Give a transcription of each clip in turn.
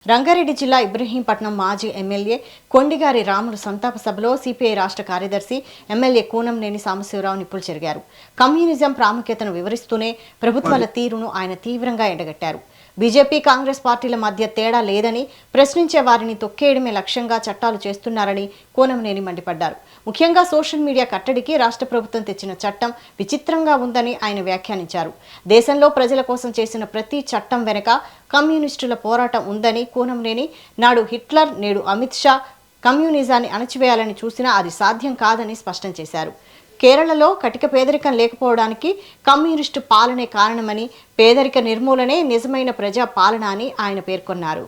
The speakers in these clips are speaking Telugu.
రంగారెడ్డి జిల్లా ఇబ్రహీంపట్నం మాజీ ఎమ్మెల్యే కొండిగారి రాములు సంతాప సభలో సిపిఐ రాష్ట్ర కార్యదర్శి ఎమ్మెల్యే కూనంనేని సాంబశివరావు నిప్పులు చెరిగారు. కమ్యూనిజం ప్రాముఖ్యతను వివరిస్తూనే ప్రభుత్వాల తీరును ఆయన తీవ్రంగా ఎండగట్టారు. బీజేపీ కాంగ్రెస్ పార్టీల మధ్య తేడా లేదని, ప్రశ్నించే వారిని తొక్కేయడమే లక్ష్యంగా చట్టాలు చేస్తున్నారని కూనంనేని మండిపడ్డారు. ముఖ్యంగా సోషల్ మీడియా కట్టడికి రాష్ట్ర ప్రభుత్వం తెచ్చిన చట్టం విచిత్రంగా ఉందని ఆయన వ్యాఖ్యానించారు. దేశంలో ప్రజల కోసం చేసిన ప్రతి చట్టం వెనుక కమ్యూనిస్టుల పోరాటం ఉందని కూనంనేని, నాడు హిట్లర్ నేడు అమిత్ షా కమ్యూనిజాన్ని అణచివేయాలని చూసినా అది సాధ్యం కాదని స్పష్టం చేశారు. కేరళలో కటిక పేదరికం లేకపోవడానికి కమ్యూనిస్టు పాలనే కారణమని, పేదరిక నిర్మూలనే నిజమైన ప్రజా పాలన అని ఆయన పేర్కొన్నారు.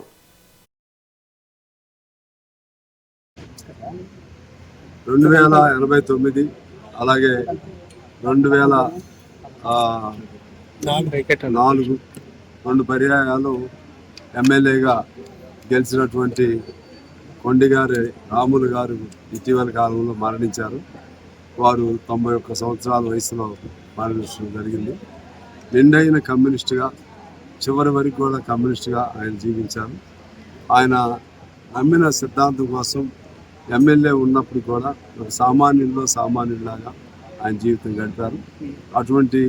అలాగే 2004 రెండు పర్యాయాలు ఎమ్మెల్యేగా గెలిచినటువంటి కొండిగారి రాములు గారు ఇటీవల కాలంలో మరణించారు. వారు 91 సంవత్సరాల వయసులో మరణించడం జరిగింది. నిండైన కమ్యూనిస్టుగా, చివరి వరకు కూడా కమ్యూనిస్టుగా ఆయన జీవించారు. ఆయన నమ్మిన సిద్ధాంతం కోసం ఎమ్మెల్యే ఉన్నప్పుడు కూడా ఒక సామాన్యులాగా ఆయన జీవితం గడిపారు. అటువంటి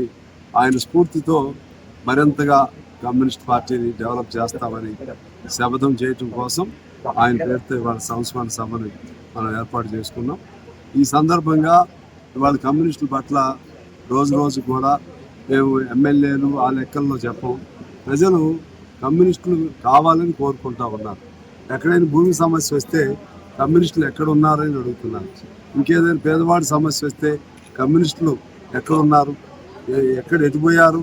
ఆయన స్ఫూర్తితో మరింతగా కమ్యూనిస్ట్ పార్టీని డెవలప్ చేస్తామని శపథం చేయటం కోసం ఆయన పేరుతో ఇవాళ సంస్మరణ సభను మనం ఏర్పాటు చేసుకున్నాం. ఈ సందర్భంగా ఇవాళ కమ్యూనిస్టుల పట్ల రోజు కూడా మేము ఎమ్మెల్యేలు ఆ లెక్కల్లో చెప్పం. ప్రజలు కమ్యూనిస్టులు కావాలని కోరుకుంటా ఉన్నారు. ఎక్కడైనా భూమి సమస్య వస్తే కమ్యూనిస్టులు ఎక్కడ ఉన్నారని అడుగుతున్నారు. ఇంకేదైనా పేదవాడి సమస్య వస్తే కమ్యూనిస్టులు ఎక్కడ ఉన్నారు, ఎక్కడ ఎటుపోయారు